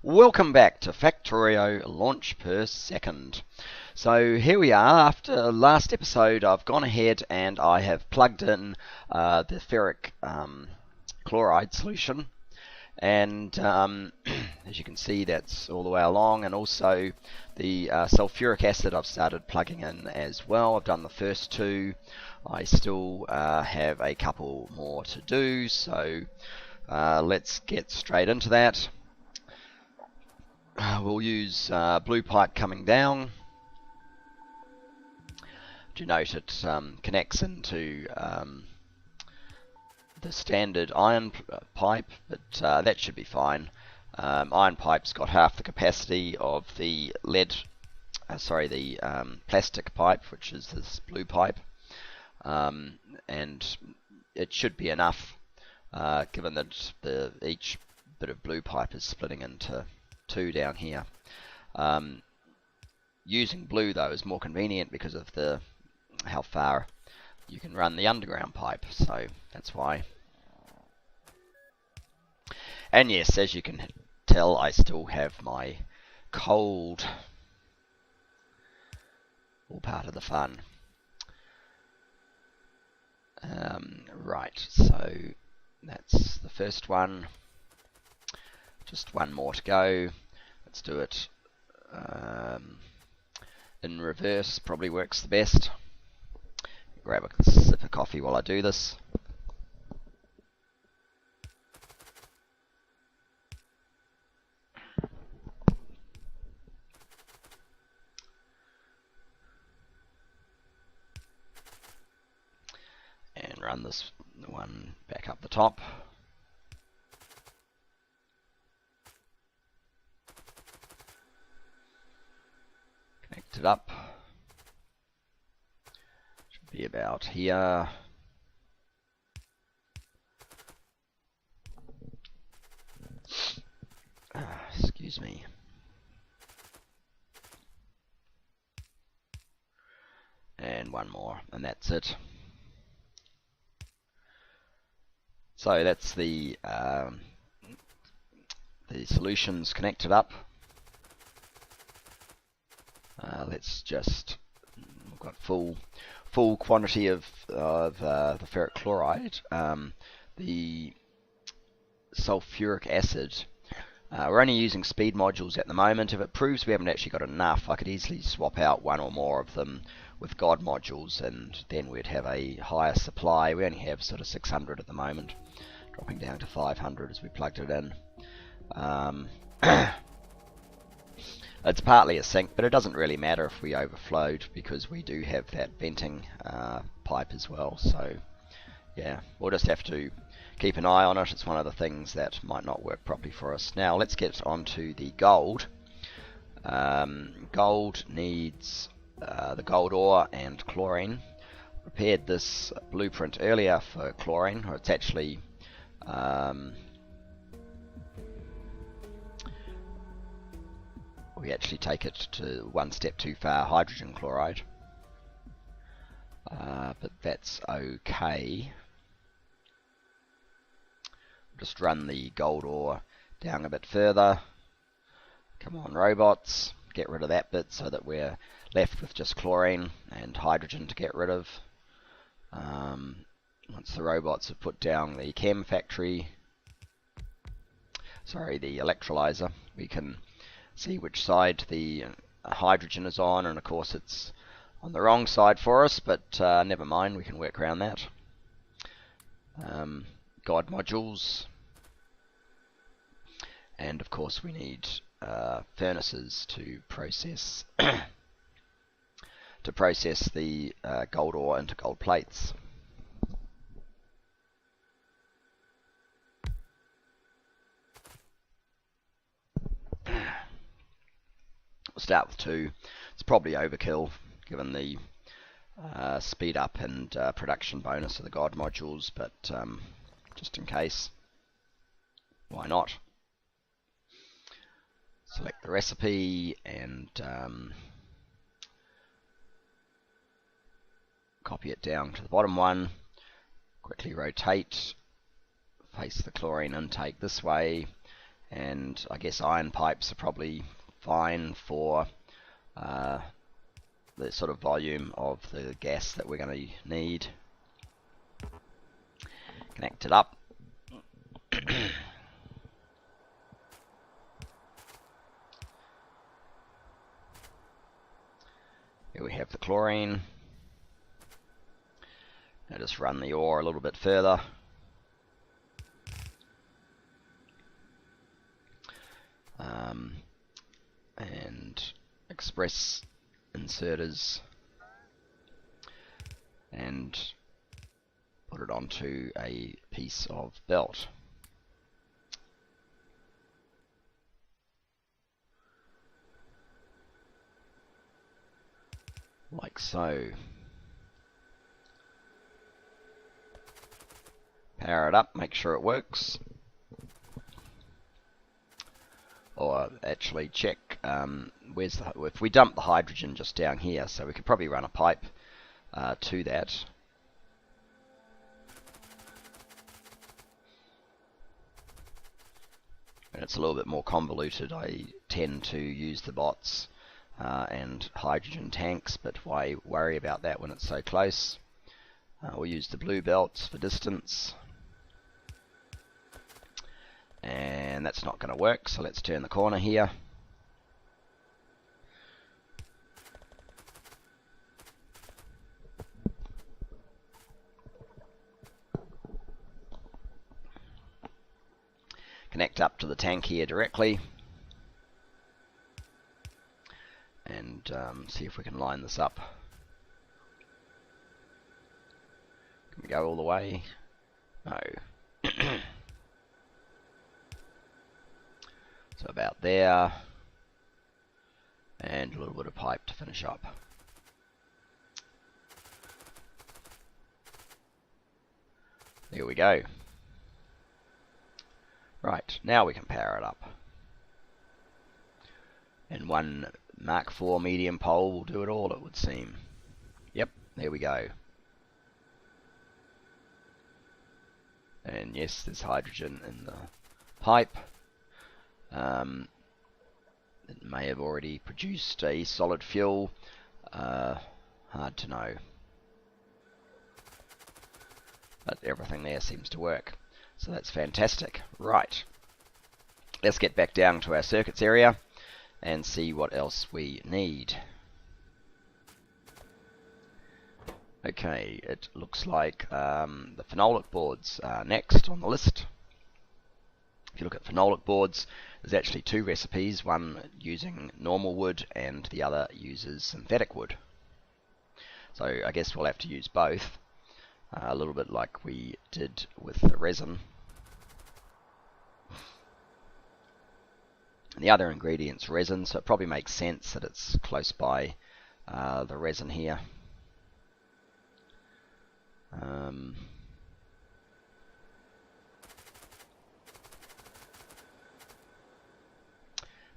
Welcome back to Factorio Launch Per Second. So here we are. After last episode, I've gone ahead and I have plugged in the ferric chloride solution, and as you can see, that's all the way along, and also the sulfuric acid I've started plugging in as well. I've done the first two. I still have a couple more to do, so let's get straight into that. We'll use blue pipe coming down. Do note it connects into the standard iron pipe, but that should be fine. Iron pipe's got half the capacity of the plastic pipe, which is this blue pipe, and it should be enough, given that each bit of blue pipe is splitting into two down here. Using blue though is more convenient because of how far you can run the underground pipe, so that's why. And yes, as you can tell, I still have my cold, all part of the fun. Right, so that's the first one. Just one more to go. Let's do it in reverse, probably works the best. Grab a sip of coffee while I do this. And run this one back up the top. Connect it up. Should be about here. Excuse me. And one more, and that's it. So that's the solutions connected up. Let's just, we've got full quantity of the ferric chloride. The sulfuric acid, we're only using speed modules at the moment. If it proves we haven't actually got enough, I could easily swap out one or more of them with God modules, and then we'd have a higher supply. We only have sort of 600 at the moment, dropping down to 500 as we plugged it in. It's partly a sink, but it doesn't really matter if we overflowed, because we do have that venting pipe as well. So yeah, we'll just have to keep an eye on it. It's one of the things that might not work properly for us. Now let's get onto the gold. Gold needs the gold ore and chlorine. Prepared this blueprint earlier for chlorine, or it's actually we actually take it to one step too far, hydrogen chloride, but that's okay. Just run the gold ore down a bit further. Come on, robots, get rid of that bit so that we're left with just chlorine and hydrogen to get rid of. Once the robots have put down the the electrolyzer, we can see which side the hydrogen is on, and of course it's on the wrong side for us, but never mind, we can work around that. God modules, and of course we need furnaces to process the gold ore into gold plates. We'll start with 2. It's probably overkill given the speed up and production bonus of the God modules, but just in case, why not? Select the recipe and copy it down to the bottom one. Quickly rotate, face the chlorine intake this way, And I guess iron pipes are probably fine for the sort of volume of the gas that we're going to need. Connect it up. Here we have the chlorine. Now just run the ore a little bit further. And express inserters and put it onto a piece of belt. Like so. Power it up, make sure it works. Or actually check if we dump the hydrogen just down here, so we could probably run a pipe to that. And it's a little bit more convoluted. I tend to use the bots and hydrogen tanks, but why worry about that when it's so close? We'll use the blue belts for distance. And that's not going to work, so let's turn the corner here. Connect up to the tank here directly. And see if we can line this up. Can we go all the way? No. So about there, and a little bit of pipe to finish up. There we go. Right, now we can power it up. And one Mark IV medium pole will do it all, it would seem. Yep, there we go. And yes, there's hydrogen in the pipe. It may have already produced a solid fuel. Hard to know. But everything there seems to work. So that's fantastic. Right. Let's get back down to our circuits area and see what else we need. Okay, it looks like the phenolic boards are next on the list. If you look at phenolic boards, there's actually two recipes, one using normal wood and the other uses synthetic wood. So I guess we'll have to use both, a little bit like we did with the resin. And the other ingredient's resin, so it probably makes sense that it's close by the resin here.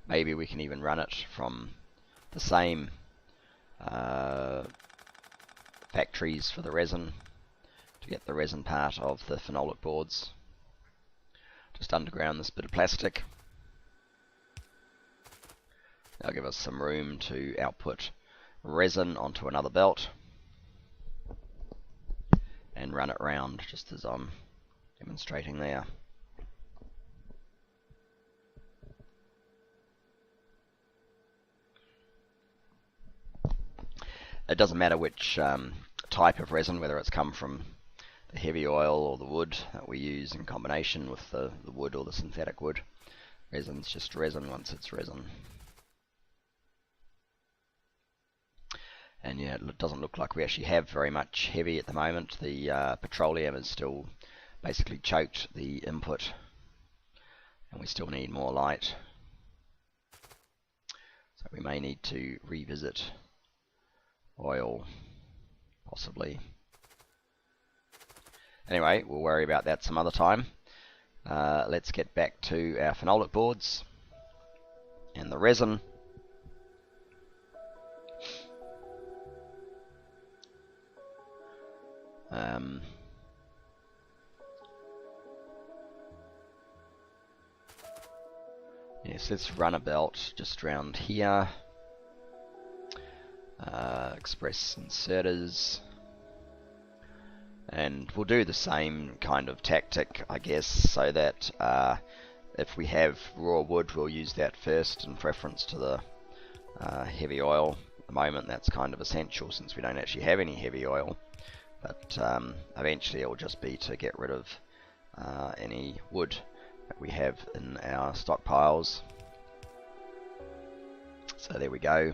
Maybe we can even run it from the same factories for the resin to get the resin part of the phenolic boards. Just underground this bit of plastic. That'll give us some room to output resin onto another belt and run it round just as I'm demonstrating there. It doesn't matter which type of resin, whether it's come from the heavy oil or the wood that we use in combination with the wood or the synthetic wood. Resin's just resin once it's resin. And yeah, it doesn't look like we actually have very much heavy at the moment. The petroleum has still basically choked the input, and we still need more light. So we may need to revisit oil, possibly. Anyway, we'll worry about that some other time. Let's get back to our phenolic boards and the resin. Yes, let's run a belt just around here. Express inserters. And we'll do the same kind of tactic, I guess, so that if we have raw wood, we'll use that first in preference to the heavy oil. At the moment, that's kind of essential since we don't actually have any heavy oil. But eventually, it will just be to get rid of any wood that we have in our stockpiles. So there we go.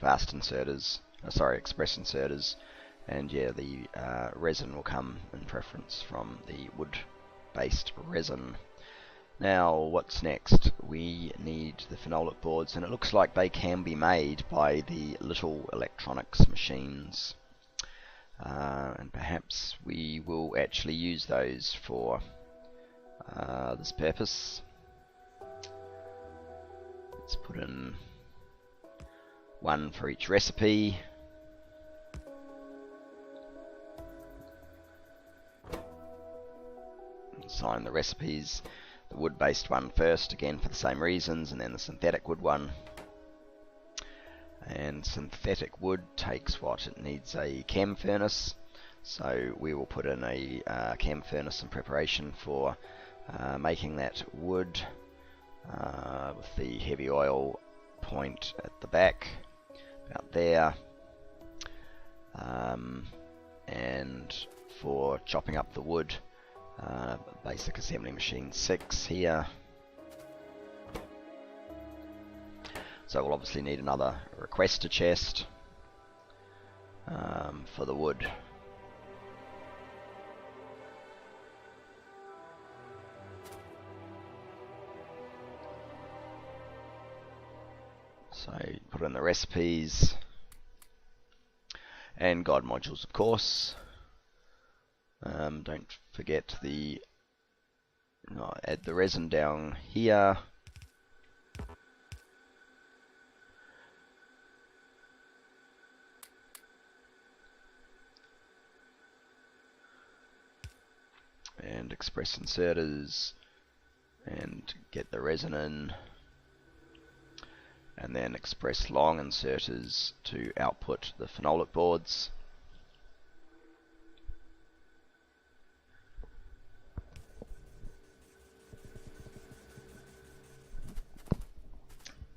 Fast inserters, express inserters, and yeah, the resin will come in preference from the wood-based resin. Now, what's next? We need the phenolic boards, and it looks like they can be made by the little electronics machines. And perhaps we will actually use those for this purpose. Let's put in one for each recipe. Assign the recipes. The wood-based one first, again for the same reasons, and then the synthetic wood one. And synthetic wood takes what? It needs a chem furnace, so we will put in a chem furnace in preparation for making that wood with the heavy oil point at the back, about there, and for chopping up the wood, basic assembly machine 6 here. So we'll obviously need another requester chest for the wood. So put in the recipes and guide modules, of course. Don't forget add the resin down here. And express inserters, and get the resin in, and then express long inserters to output the phenolic boards.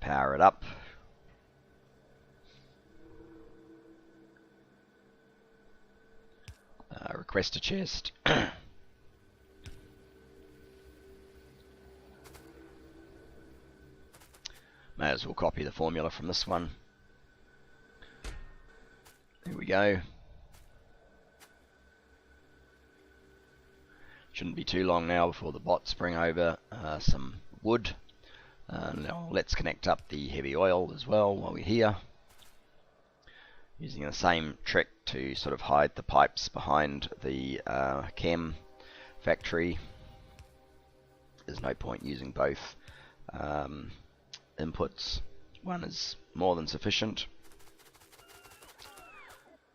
Power it up. Request a chest. May as well copy the formula from this one. Here we go. Shouldn't be too long now before the bots bring over some wood. Now let's connect up the heavy oil as well while we're here, using the same trick to sort of hide the pipes behind the chem factory. There's no point using both inputs. One is more than sufficient.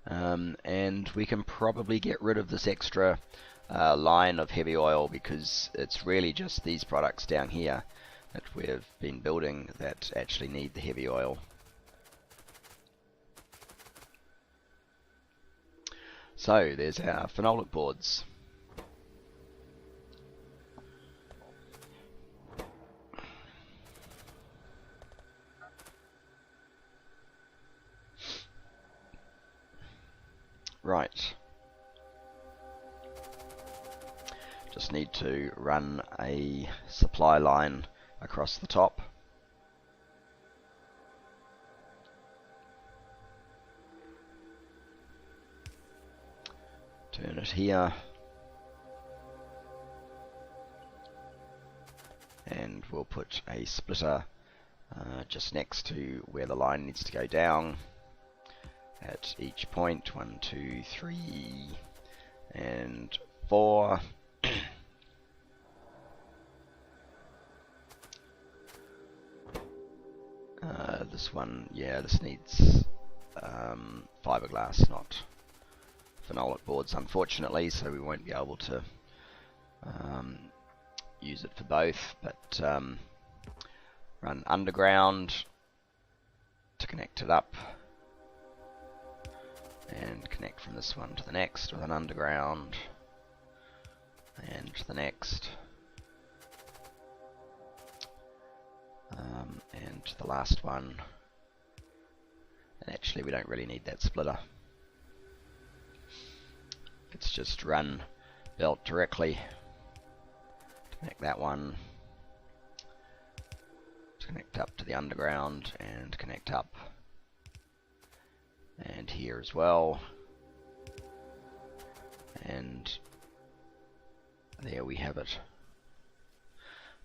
And we can probably get rid of this extra line of heavy oil, because it's really just these products down here that we've been building that actually need the heavy oil. So there's our phenolic boards. Right. Just need to run a supply line across the top. Turn it here. And we'll put a splitter just next to where the line needs to go down. At each point, 1, 2, 3, and 4. This one, yeah, this needs fiberglass, not phenolic boards, unfortunately, so we won't be able to use it for both, but run underground to connect it up, and connect from this one to the next with an underground, and to the next, and to the last one. And actually we don't really need that splitter. Let's just run belt directly, connect that one, connect up to the underground, and connect up, and here as well, and there we have it.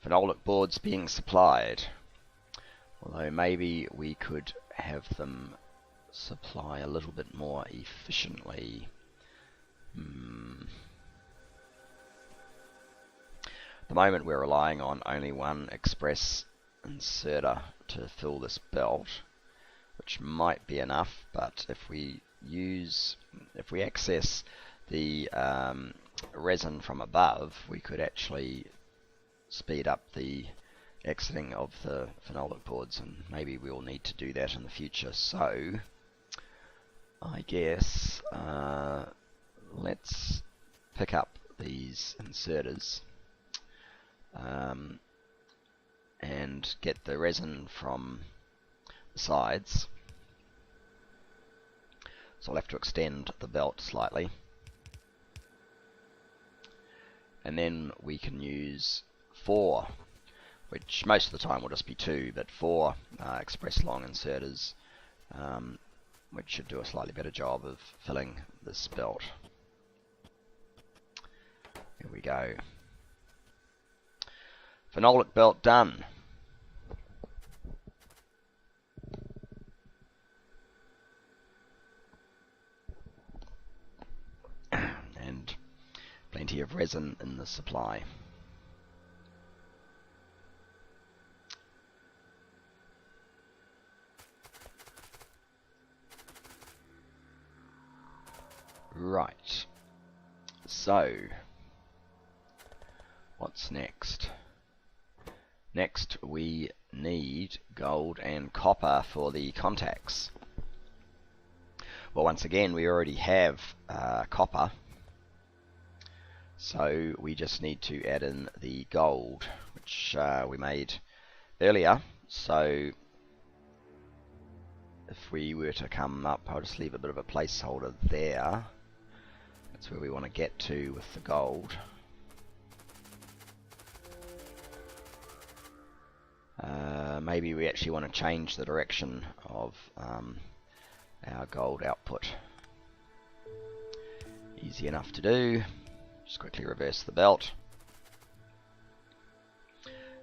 Phenolic boards being supplied, although maybe we could have them supply a little bit more efficiently. At the moment we're relying on only one express inserter to fill this belt, which might be enough, but if we access the resin from above, we could actually speed up the exiting of the phenolic boards, and maybe we'll need to do that in the future. So I guess let's pick up these inserters and get the resin from the sides. So I'll have to extend the belt slightly, and then we can use 4, which most of the time will just be 2, but 4 express long inserters, which should do a slightly better job of filling this belt. Here we go. Phenolic belt done. And plenty of resin in the supply. Right. So, what's next? Next we need gold and copper for the contacts. Well, once again we already have copper, so we just need to add in the gold, which we made earlier. So if we were to come up, I'll just leave a bit of a placeholder there. That's where we want to get to with the gold. Maybe we actually want to change the direction of our gold output. Easy enough to do. Just quickly reverse the belt.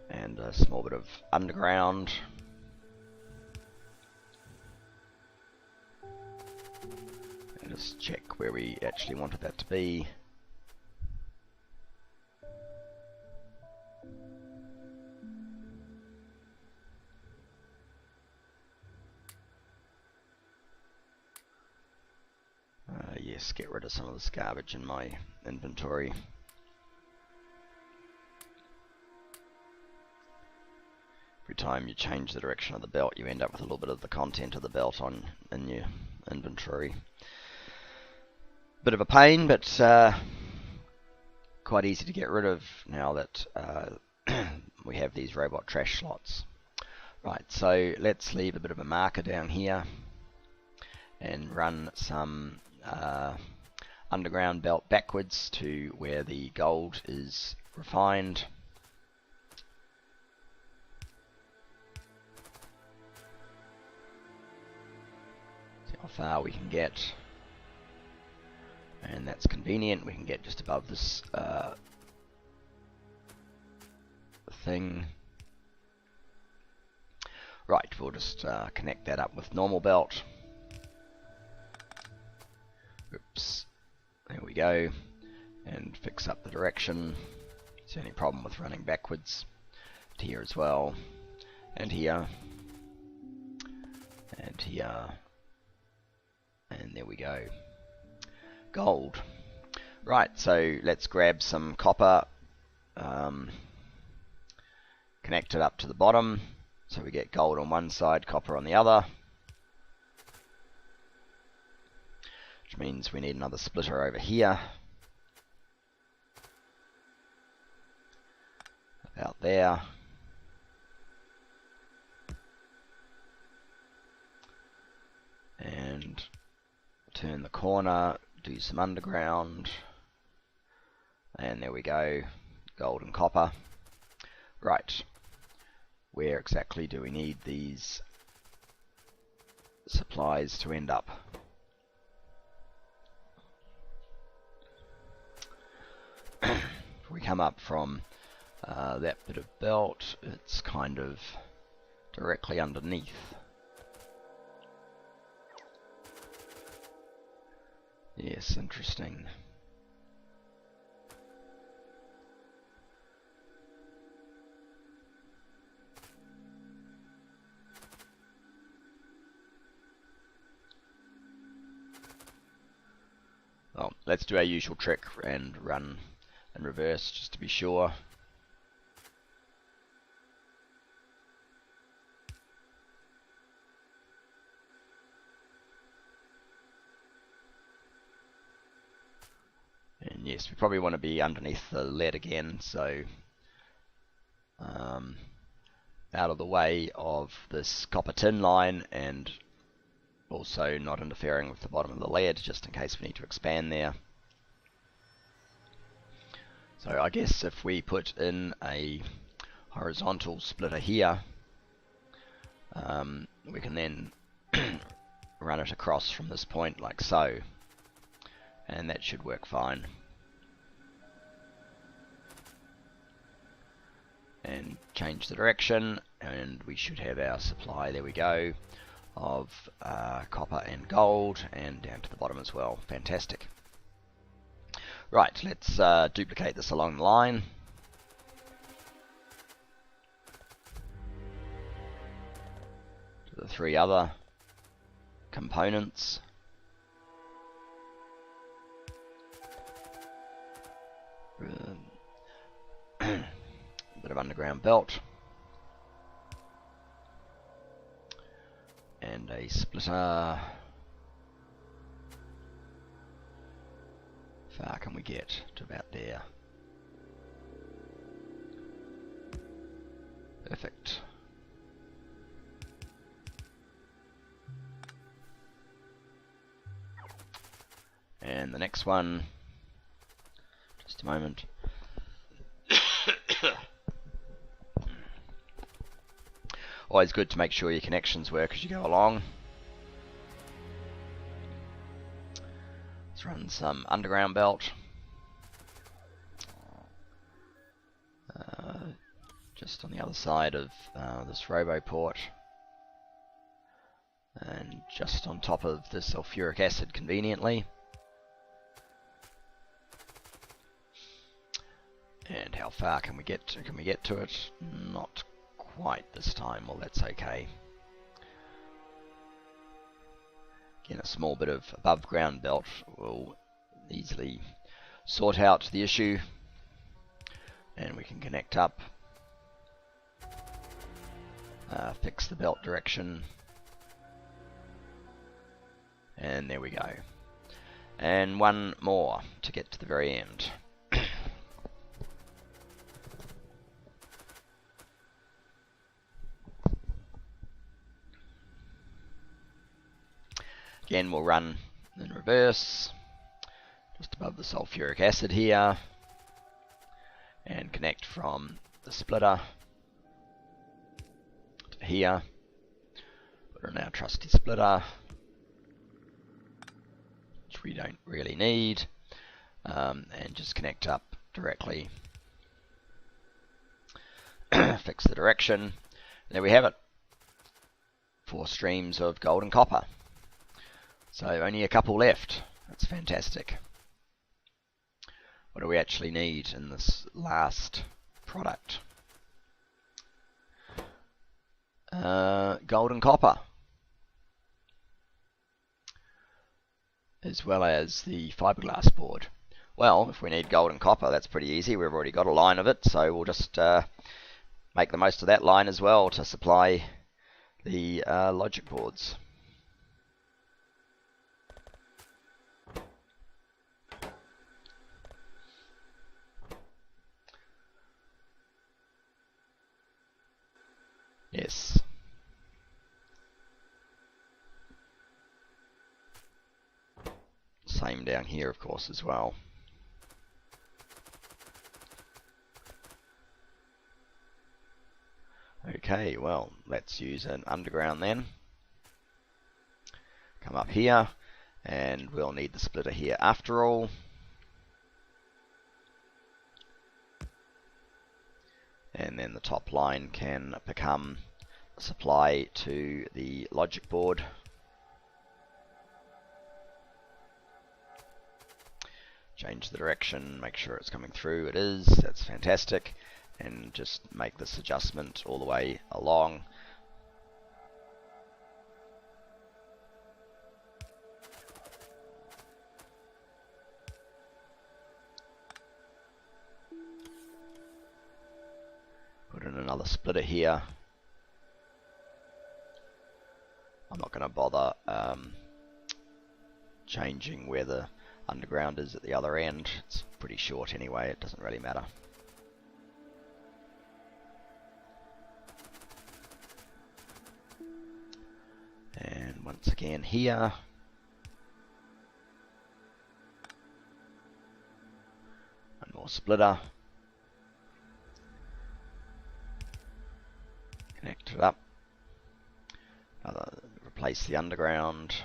And a small bit of underground. And just check where we actually wanted that to be. Yes, get rid of some of this garbage in my inventory. Every time you change the direction of the belt, you end up with a little bit of the content of the belt in your inventory. Bit of a pain, but quite easy to get rid of now that we have these robot trash slots. Right, so let's leave a bit of a marker down here and run some underground belt backwards to where the gold is refined. See how far we can get, and that's convenient. We can get just above this thing. Right, we'll just connect that up with normal belt. Oops, there we go, and fix up the direction. Is there any problem with running backwards? Here as well, and here, and here, and there we go. Gold. Right, so let's grab some copper. connect it up to the bottom, so we get gold on one side, copper on the other, which means we need another splitter over here, about there. And turn the corner, do some underground, and there we go, gold and copper. Right, where exactly do we need these supplies to end up? If we come up from that bit of belt, it's kind of directly underneath. Yes, interesting. Well, let's do our usual trick and run in reverse just to be sure. And yes, we probably want to be underneath the lead again, so out of the way of this copper tin line, and also not interfering with the bottom of the lead, just in case we need to expand there. So I guess if we put in a horizontal splitter here, we can then run it across from this point like so, and that should work fine. And change the direction, and we should have our supply, there we go, of copper and gold, and down to the bottom as well. Fantastic. Right, let's duplicate this along the line. To the three other components. Bit of underground belt. And a splitter. Far can we get? To about there. Perfect. And the next one, just a moment. Always good to make sure your connections work as you go along. Let's run some underground belt. Just on the other side of this roboport. And just on top of the sulfuric acid conveniently. And how far can we get to? Can we get to it? Not quite this time. Well, that's okay. Again, a small bit of above ground belt will easily sort out the issue, and we can connect up, fix the belt direction, and there we go. And one more to get to the very end. Again, we'll run in reverse, just above the sulfuric acid here, and connect from the splitter to here. Put in our trusty splitter, which we don't really need, and just connect up directly. Fix the direction. And there we have it. 4 streams of gold and copper. So only a couple left. That's fantastic. What do we actually need in this last product? Gold and copper, as well as the fiberglass board. Well, if we need gold and copper, that's pretty easy. We've already got a line of it, so we'll just make the most of that line as well to supply the logic boards. Yes. Same down here, of course, as well. Okay, well, let's use an underground then. Come up here, and we'll need the splitter here after all. And then the top line can become supply to the logic board. Change the direction, make sure it's coming through. It is, that's fantastic. And just make this adjustment all the way along. Put in another splitter here. I'm not going to bother changing where the underground is at the other end. It's pretty short anyway, it doesn't really matter. And once again here, one more splitter, connect it up, replace the underground,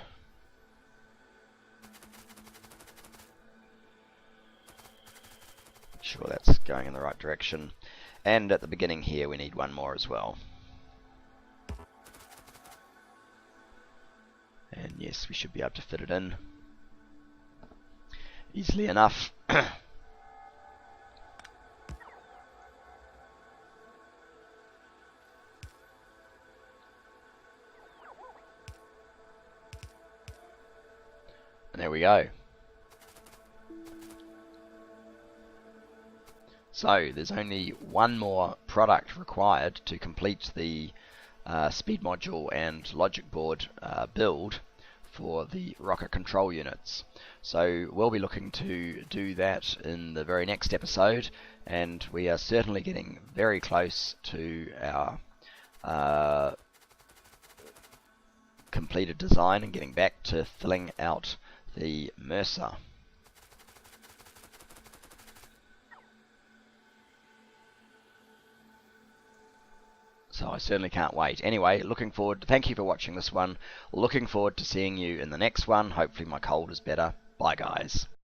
make sure that's going in the right direction, and at the beginning here we need one more as well. And yes, we should be able to fit it in easily enough. And there we go. So there's only one more product required to complete the speed module and logic board build for the rocket control units. So we'll be looking to do that in the very next episode, and we are certainly getting very close to our completed design and getting back to filling out the Mercer. So I certainly can't wait. Anyway, thank you for watching this one. Looking forward to seeing you in the next one. Hopefully my cold is better. Bye guys.